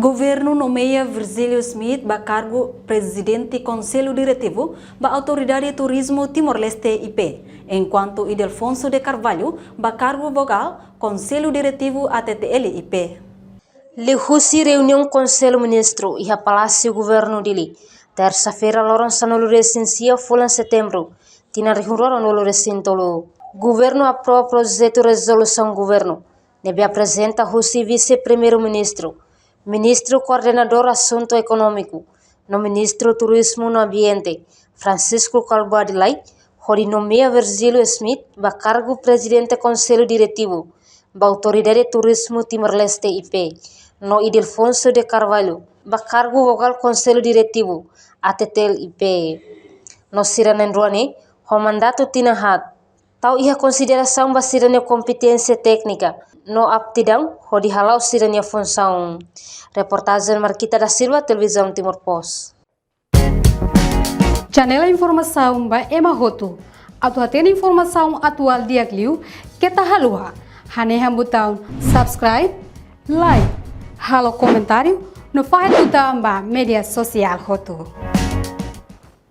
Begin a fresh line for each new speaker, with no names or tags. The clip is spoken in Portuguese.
Governo nomeia Virgílio Smith para cargo presidente Conselho Diretivo da Autoridade de Turismo Timor-Leste IP, enquanto Ildefonso de Carvalho para cargo vogal Conselho Diretivo ATTL IP.
Lihusi reunião Conselho Ministro e a Palácio Governo dele, terça-feira Lourenço no Lurecensia, fulan setembro, tina rihurora no Lurecentolo. Governo aprova projeto de resolução governo, nebe apresenta Husi vice-primeiro-ministro, ministro coordenador assunto econômico, no ministro turismo no ambiente, Francisco Calvo Adilai, hori nomeia Virgílio Smith para cargo presidente conselho diretivo, da Autoridade de Turismo Timor-Leste IP, no Ildefonso de Carvalho, para cargo vogal conselho diretivo, ATTL IP. No Siranenruane, o mandato tinahat, tau ia consideração ba sirania competência técnica, no aptidão, ho dihalau sirania função. Reportagem Marquita da Silva, Televisão Timor Post.
Janela informação ba Emahoto. Atu atena informação atual diagliu, que tá halua. Haneham botão subscribe, like, halo comentário, no faz botão ba media social hoto.